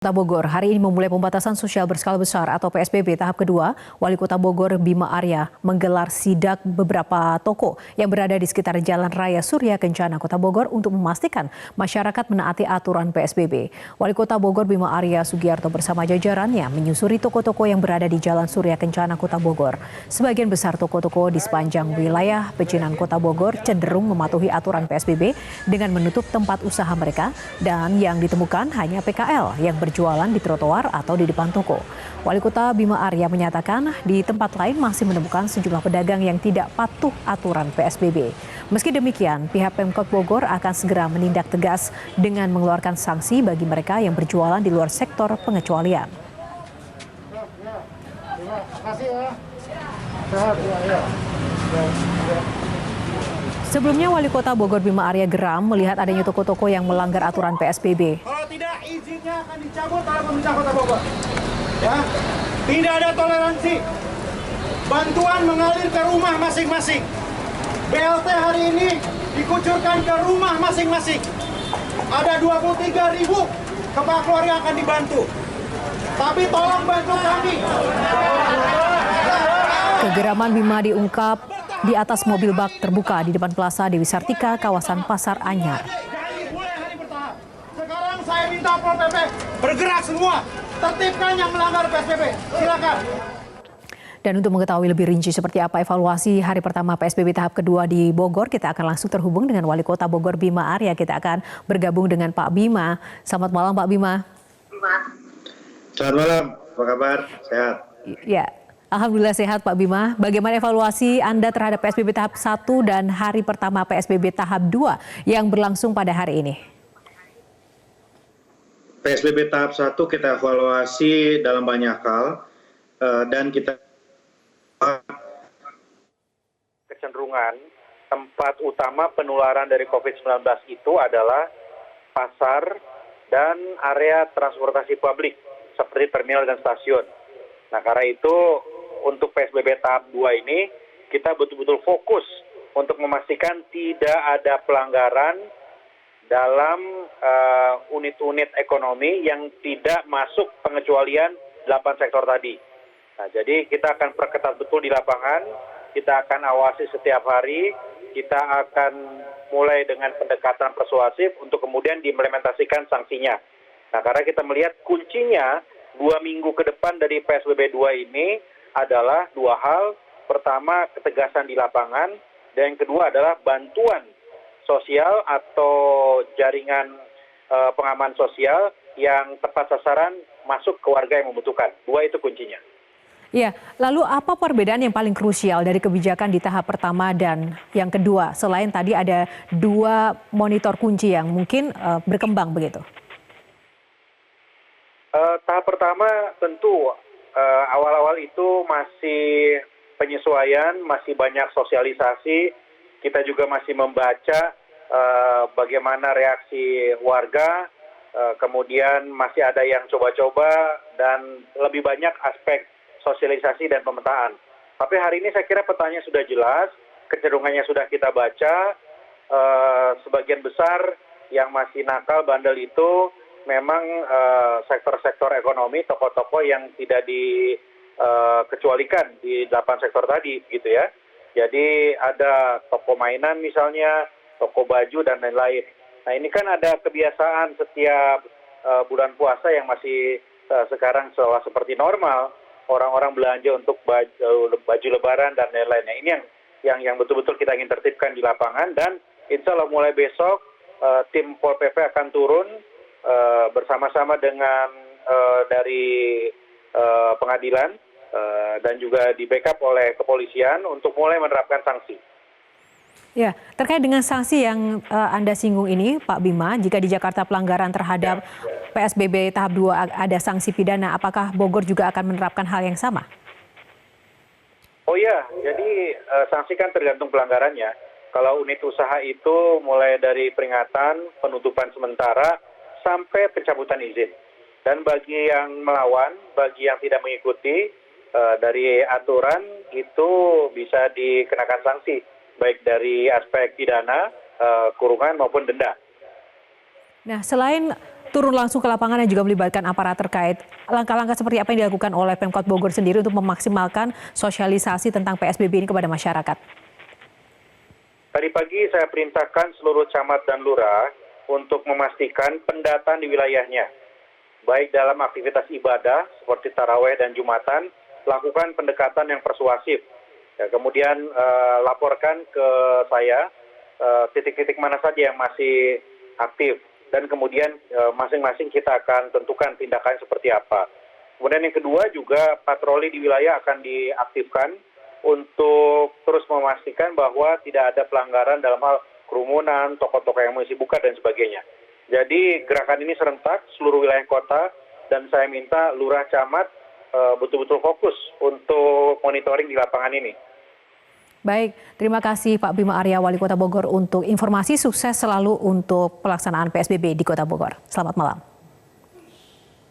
Kota Bogor hari ini memulai pembatasan sosial berskala besar atau PSBB tahap kedua. Wali Kota Bogor Bima Arya menggelar sidak beberapa toko yang berada di sekitar Jalan Raya Surya Kencana Kota Bogor untuk memastikan masyarakat menaati aturan PSBB. Wali Kota Bogor Bima Arya Sugiarto bersama jajarannya menyusuri toko-toko yang berada di Jalan Surya Kencana Kota Bogor. Sebagian besar toko-toko di sepanjang wilayah pecinan Kota Bogor cenderung mematuhi aturan PSBB dengan menutup tempat usaha mereka, dan yang ditemukan hanya PKL yang berjualan di trotoar atau di depan toko. Wali Kota Bima Arya menyatakan di tempat lain masih menemukan sejumlah pedagang yang tidak patuh aturan PSBB. Meski demikian, pihak Pemkot Bogor akan segera menindak tegas dengan mengeluarkan sanksi bagi mereka yang berjualan di luar sektor pengecualian. Sebelumnya, Wali Kota Bogor Bima Arya geram melihat adanya toko-toko yang melanggar aturan PSBB. Kalau tidak, izinnya akan dicabut oleh pemerintah Kota Bogor. Ya, tidak ada toleransi. Bantuan mengalir ke rumah masing-masing. BLT hari ini dikucurkan ke rumah masing-masing. Ada 23.000 kepala keluarga akan dibantu. Tapi tolong bantu kami. Kegeraman Bima diungkap di atas mobil bak terbuka di depan Plaza Dewi Sartika, kawasan Pasar Anyar. Sekarang saya minta Pol PP bergerak semua, tertibkan yang melanggar PSBB. Silakan. Dan untuk mengetahui lebih rinci seperti apa evaluasi hari pertama PSBB tahap kedua di Bogor, kita akan langsung terhubung dengan Wali Kota Bogor Bima Arya. Kita akan bergabung dengan Pak Bima. Selamat malam Pak Bima. Selamat malam, apa kabar? Sehat? Ya, alhamdulillah sehat Pak Bima. Bagaimana evaluasi Anda terhadap PSBB tahap 1 dan hari pertama PSBB tahap 2 yang berlangsung pada hari ini? PSBB tahap 1 kita evaluasi dalam banyak hal dan kita kecenderungan tempat utama penularan dari COVID-19 itu adalah pasar dan area transportasi publik seperti terminal dan stasiun. Nah, karena itu untuk PSBB tahap 2 ini kita betul-betul fokus untuk memastikan tidak ada pelanggaran dalam unit-unit ekonomi yang tidak masuk pengecualian 8 sektor tadi. Nah, jadi kita akan perketat betul di lapangan, kita akan awasi setiap hari, kita akan mulai dengan pendekatan persuasif untuk kemudian diimplementasikan sanksinya. Nah, karena kita melihat kuncinya 2 minggu ke depan dari PSBB 2 ini adalah 2 hal. Pertama, ketegasan di lapangan, dan yang kedua adalah bantuan sosial atau jaringan pengaman sosial yang tepat sasaran masuk ke warga yang membutuhkan. 2 itu kuncinya. Ya, lalu apa perbedaan yang paling krusial dari kebijakan di tahap pertama dan yang kedua? Selain tadi ada 2 monitor kunci yang mungkin berkembang begitu. Tahap pertama tentu awal-awal itu masih penyesuaian, masih banyak sosialisasi. Kita juga masih membaca bagaimana reaksi warga, kemudian masih ada yang coba-coba, dan lebih banyak aspek sosialisasi dan pemetaan. Tapi hari ini saya kira petanya sudah jelas, kecenderungannya sudah kita baca. Sebagian besar yang masih nakal, bandel itu memang sektor-sektor ekonomi, toko-toko yang tidak dikecualikan di 8 sektor tadi, gitu ya. Jadi ada toko mainan misalnya, toko baju dan lain-lain. Nah, ini kan ada kebiasaan setiap bulan puasa yang masih sekarang seolah seperti normal, orang-orang belanja untuk baju lebaran dan lain-lain. Nah, ini yang betul-betul kita ingin tertibkan di lapangan, dan insya Allah mulai besok tim Pol PP akan turun bersama-sama dengan dari pengadilan dan juga di backup oleh kepolisian untuk mulai menerapkan sanksi. Ya, terkait dengan sanksi yang Anda singgung ini, Pak Bima, jika di Jakarta pelanggaran terhadap PSBB tahap 2 ada sanksi pidana, apakah Bogor juga akan menerapkan hal yang sama? Oh iya, jadi sanksi kan tergantung pelanggarannya. Kalau unit usaha itu mulai dari peringatan, penutupan sementara, sampai pencabutan izin. Dan bagi yang melawan, bagi yang tidak mengikuti dari aturan, itu bisa dikenakan sanksi, baik dari aspek pidana, kurungan maupun denda. Nah, selain turun langsung ke lapangan dan juga melibatkan aparat terkait. Langkah-langkah seperti apa yang dilakukan oleh Pemkot Bogor sendiri untuk memaksimalkan sosialisasi tentang PSBB ini kepada masyarakat? Tadi pagi saya perintahkan seluruh camat dan lurah untuk memastikan pendataan di wilayahnya. Baik dalam aktivitas ibadah seperti taraweh dan jumatan, lakukan pendekatan yang persuasif. Ya, kemudian laporkan ke saya titik-titik mana saja yang masih aktif. Dan kemudian masing-masing kita akan tentukan tindakan seperti apa. Kemudian yang kedua juga patroli di wilayah akan diaktifkan untuk terus memastikan bahwa tidak ada pelanggaran dalam hal kerumunan, toko-toko yang masih buka dan sebagainya. Jadi gerakan ini serentak seluruh wilayah kota dan saya minta lurah camat betul-betul fokus untuk monitoring di lapangan ini. Baik, terima kasih Pak Bima Arya, Wali Kota Bogor untuk informasi. Sukses selalu untuk pelaksanaan PSBB di Kota Bogor. Selamat malam.